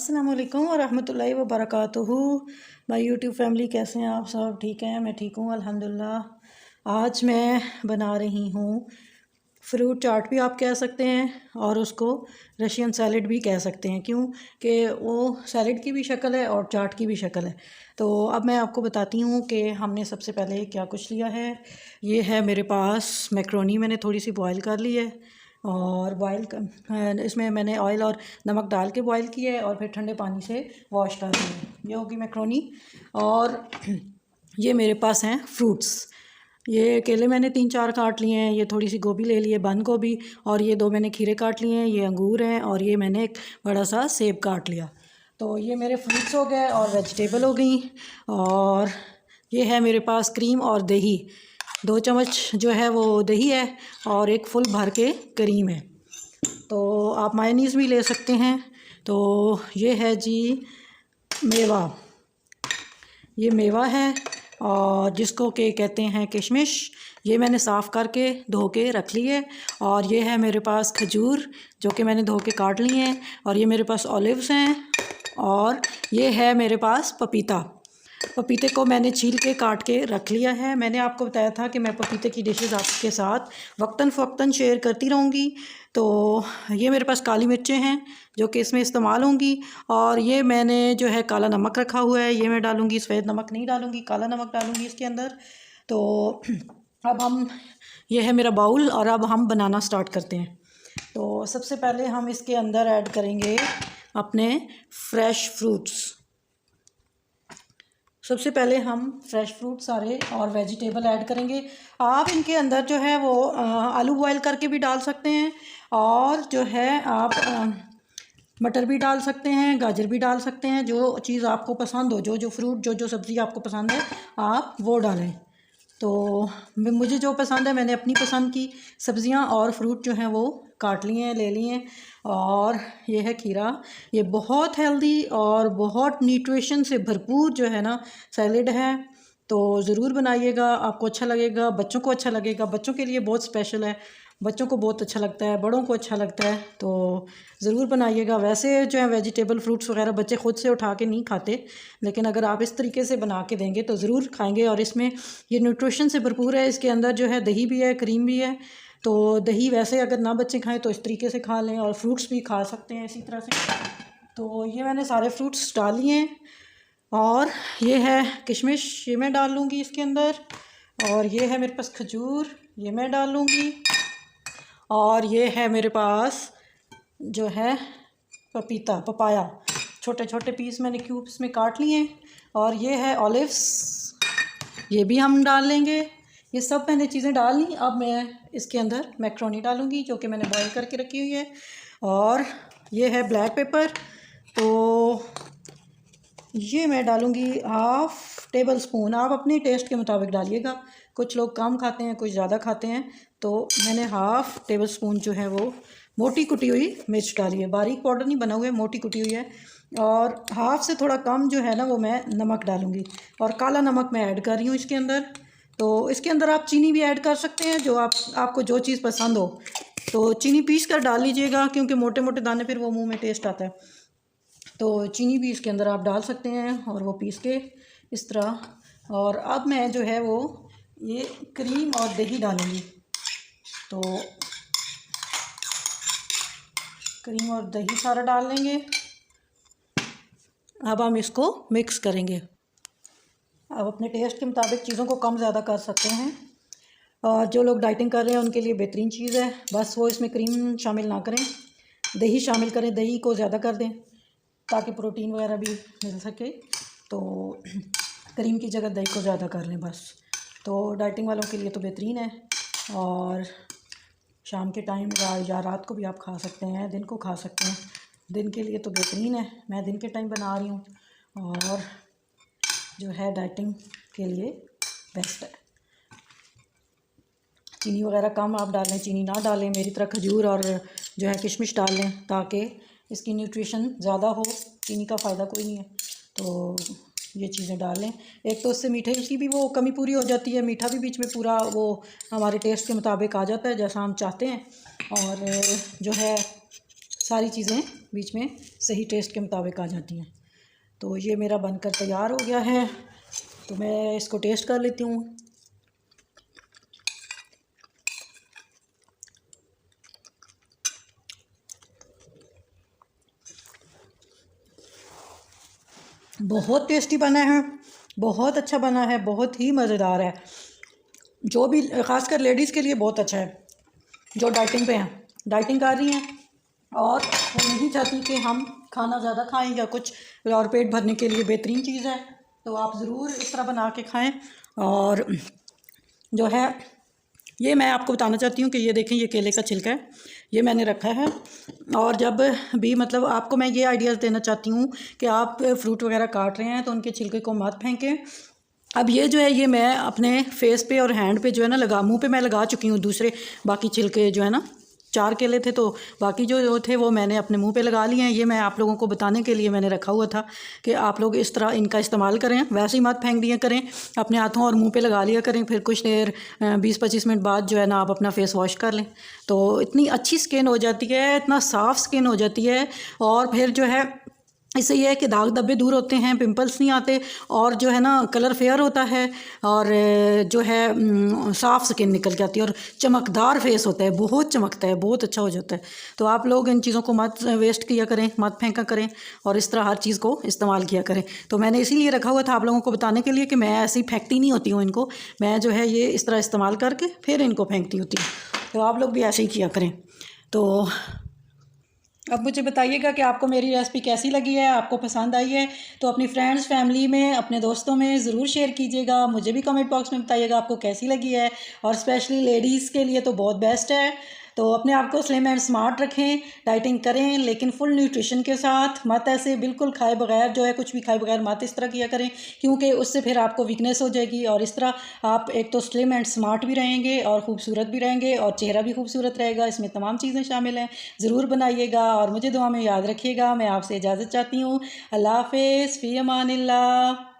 अस्सलाम वालेकुम व रहमतुल्लाहि व बरकातुहू। माय यूट्यूब फैमिली, कैसे हैं आप सब? ठीक हैं? मैं ठीक हूँ अल्हम्दुलिल्लाह। आज मैं बना रही हूँ फ्रूट चाट भी आप कह सकते हैं और उसको रशियन सैलड भी कह सकते हैं, क्यों कि वो सैलड की भी शक्ल है और चाट की भी शक्ल है। तो अब मैं आपको बताती हूँ कि हमने सबसे पहले क्या कुछ लिया है। ये है मेरे पास मैक्रोनी, मैंने थोड़ी सी बॉयल कर ली है और इसमें मैंने ऑयल और नमक डाल के बॉयल किया है और फिर ठंडे पानी से वॉश कर दिया है। ये होगी मैक्रोनी। और ये मेरे पास हैं फ्रूट्स। ये केले मैंने 3-4 काट लिए हैं, ये थोड़ी सी गोभी ले ली है, बंद गोभी, और ये 2 मैंने खीरे काट लिए हैं, ये अंगूर हैं, और ये मैंने एक बड़ा सा सेब काट लिया। तो ये मेरे फ्रूट्स हो गए और वेजिटेबल हो गई। और ये है मेरे पास क्रीम और दही, 2 चम्मच जो है वो दही है और एक फुल भर के क्रीम है। तो आप मायोनीज़ भी ले सकते हैं। तो ये है जी मेवा, ये मेवा है और जिसको के कहते हैं किशमिश। ये मैंने साफ़ करके धो के रख ली है। और ये है मेरे पास खजूर, जो कि मैंने धो के काट ली हैं। और ये मेरे पास ऑलिव्स हैं। और ये है मेरे पास पपीता। पपीते को मैंने छील के काट के रख लिया है। मैंने आपको बताया था कि मैं पपीते की डिशेस आपके साथ वक्तन फ़वक्तन शेयर करती रहूँगी। तो ये मेरे पास काली मिर्चें हैं जो कि इसमें इस्तेमाल होंगी। और ये मैंने जो है काला नमक रखा हुआ है, ये मैं डालूँगी, सफ़ेद नमक नहीं डालूँगी, काला नमक डालूँगी इसके अंदर। तो अब हम, ये है मेरा बाउल और अब हम बनाना स्टार्ट करते हैं। तो सबसे पहले हम इसके अंदर ऐड करेंगे अपने फ्रेश फ्रूट्स। सबसे पहले हम फ्रेश फ्रूट सारे और वेजिटेबल ऐड करेंगे। आप इनके अंदर जो है वो आलू बॉयल करके भी डाल सकते हैं और जो है आप मटर भी डाल सकते हैं, गाजर भी डाल सकते हैं। जो चीज़ आपको पसंद हो, जो जो फ्रूट जो सब्ज़ी आपको पसंद है आप वो डालें। तो मुझे जो पसंद है, मैंने अपनी पसंद की सब्ज़ियां और फ्रूट जो हैं वो काट लिए हैं, ले लिए हैं। और ये है खीरा, ये बहुत हेल्दी और बहुत न्यूट्रिशन से भरपूर जो है ना सैलेड है। तो ज़रूर बनाइएगा, आपको अच्छा लगेगा, बच्चों को अच्छा लगेगा। बच्चों के लिए बहुत स्पेशल है, बच्चों को बहुत अच्छा लगता है, बड़ों को अच्छा लगता है। तो ज़रूर बनाइएगा। वैसे जो है वेजिटेबल फ्रूट्स वगैरह बच्चे ख़ुद से उठा के नहीं खाते, लेकिन अगर आप इस तरीके से बना के देंगे तो ज़रूर खाएंगे। और इसमें ये न्यूट्रिशन से भरपूर है। इसके अंदर जो है दही भी है, क्रीम भी है। तो दही वैसे अगर ना बच्चे खाएं तो इस तरीके से खा लें, और फ्रूट्स भी खा सकते हैं इसी तरह से। तो ये मैंने सारे फ्रूट्स डाल लिए हैं। और ये है किशमिश, ये मैं डाल लूँगी इसके अंदर। और ये है मेरे पास खजूर, ये मैं डाल लूँगी। और ये है मेरे पास जो है पपाया, छोटे छोटे पीस मैंने क्यूब्स में काट लिए हैं। और ये है ऑलिव्स, ये भी हम डाल लेंगे। ये सब मैंने चीज़ें डाल ली। अब मैं इसके अंदर मैक्रोनी डालूँगी जो कि मैंने बॉईल करके रखी हुई है। और ये है ब्लैक पेपर, तो ये मैं डालूँगी 1/2 टेबल स्पून। आप अपने टेस्ट के मुताबिक डालिएगा, कुछ लोग कम खाते हैं, कुछ ज़्यादा खाते हैं। तो मैंने 1/2 टेबल स्पून जो है वो मोटी कुटी हुई मिर्च डाली है, बारीक पाउडर नहीं बना हुआ है, मोटी कुटी हुई है। और 1/2 से थोड़ा कम जो है ना वो मैं नमक डालूँगी। और काला नमक मैं ऐड कर रही हूँ इसके अंदर। तो इसके अंदर आप चीनी भी ऐड कर सकते हैं, जो आपको जो चीज़ पसंद हो। तो चीनी पीस कर डाल लीजिएगा, क्योंकि मोटे मोटे दाने फिर वो मुँह में टेस्ट आता है। तो चीनी भी इसके अंदर आप डाल सकते हैं, और वो पीस के इस तरह। और अब मैं जो है वो ये क्रीम और दही डालूँगी। तो क्रीम और दही सारा डाल लेंगे। अब हम इसको मिक्स करेंगे। अब अपने टेस्ट के मुताबिक चीज़ों को कम ज़्यादा कर सकते हैं। और जो लोग डाइटिंग कर रहे हैं उनके लिए बेहतरीन चीज़ है, बस वो इसमें क्रीम शामिल ना करें, दही शामिल करें, दही को ज़्यादा कर दें ताकि प्रोटीन वगैरह भी मिल सके। तो क्रीम की जगह दही को ज़्यादा कर लें बस। तो डाइटिंग वालों के लिए तो बेहतरीन है। और शाम के टाइम या रात को भी आप खा सकते हैं, दिन को खा सकते हैं। दिन के लिए तो बेहतरीन है, मैं दिन के टाइम बना रही हूँ। और जो है डाइटिंग के लिए बेस्ट है। चीनी वगैरह कम आप डालें, चीनी ना डालें, मेरी तरह खजूर और जो है किशमिश डाल लें ताकि इसकी न्यूट्रिशन ज़्यादा हो। चीनी का फ़ायदा कोई नहीं है, तो ये चीज़ें डाल लें। एक तो उससे मीठे की भी वो कमी पूरी हो जाती है, मीठा भी बीच में पूरा वो हमारे टेस्ट के मुताबिक आ जाता है जैसा हम चाहते हैं। और जो है सारी चीज़ें बीच में सही टेस्ट के मुताबिक आ जाती हैं। तो ये मेरा बनकर तैयार हो गया है, तो मैं इसको टेस्ट कर लेती हूँ। बहुत टेस्टी बना है, बहुत अच्छा बना है, बहुत ही मज़ेदार है। जो भी ख़ासकर लेडीज़ के लिए बहुत अच्छा है, जो डाइटिंग पे हैं, डाइटिंग कर रही हैं और वो नहीं चाहती कि हम खाना ज़्यादा खाएं या कुछ, और पेट भरने के लिए बेहतरीन चीज़ है। तो आप ज़रूर इस तरह बना के खाएं। और जो है ये मैं आपको बताना चाहती हूँ कि ये देखें, ये केले का छिलका है, ये मैंने रखा है। और जब भी मतलब आपको मैं ये आइडियाज़ देना चाहती हूँ कि आप फ्रूट वगैरह काट रहे हैं तो उनके छिलके को मत फेंकें। अब ये जो है ये मैं अपने फेस पे और हैंड पे जो है ना मुंह पे मैं लगा चुकी हूँ। दूसरे बाकी छिलके जो है ना, 4 केले थे तो बाकी जो थे वो मैंने अपने मुंह पे लगा लिए हैं। ये मैं आप लोगों को बताने के लिए मैंने रखा हुआ था कि आप लोग इस तरह इनका इस्तेमाल करें, वैसे ही मत फेंक दिया करें, अपने हाथों और मुंह पे लगा लिया करें। फिर कुछ देर 20-25 मिनट बाद जो है ना आप अपना फेस वॉश कर लें तो इतनी अच्छी स्किन हो जाती है, इतना साफ़ स्किन हो जाती है। और फिर जो है इससे ये है कि दाग धब्बे दूर होते हैं, पिंपल्स नहीं आते, और जो है ना कलर फेयर होता है, और जो है साफ़ स्किन निकल जाती है और चमकदार फेस होता है, बहुत चमकता है, बहुत अच्छा हो जाता है। तो आप लोग इन चीज़ों को मत वेस्ट किया करें, मत फेंका करें और इस तरह हर चीज़ को इस्तेमाल किया करें। तो मैंने इसीलिए रखा हुआ था आप लोगों को बताने के लिए कि मैं ऐसी फेंकती नहीं होती हूँ इनको, मैं जो है ये इस तरह इस्तेमाल करके फिर इनको फेंकती होती हूँ। तो आप लोग भी ऐसे ही किया करें। तो अब मुझे बताइएगा कि आपको मेरी रेसिपी कैसी लगी है, आपको पसंद आई है तो अपनी फ्रेंड्स, फैमिली में, अपने दोस्तों में ज़रूर शेयर कीजिएगा। मुझे भी कमेंट बॉक्स में बताइएगा आपको कैसी लगी है। और स्पेशली लेडीज़ के लिए तो बहुत बेस्ट है। तो अपने आप को स्लिम एंड स्मार्ट रखें, डाइटिंग करें लेकिन फुल न्यूट्रिशन के साथ, मत ऐसे बिल्कुल खाए बगैर जो है कुछ भी खाए बगैर मत इस तरह किया करें, क्योंकि उससे फिर आपको वीकनेस हो जाएगी। और इस तरह आप एक तो स्लिम एंड स्मार्ट भी रहेंगे और ख़ूबसूरत भी रहेंगे और चेहरा भी खूबसूरत रहेगा। इसमें तमाम चीज़ें शामिल हैं, ज़रूर बनाइएगा और मुझे दुआ में याद रखिएगा। मैं आपसे इजाज़त चाहती हूँ। अल्लाह हाफ़िज़, फ़ी अमानिल्लाह।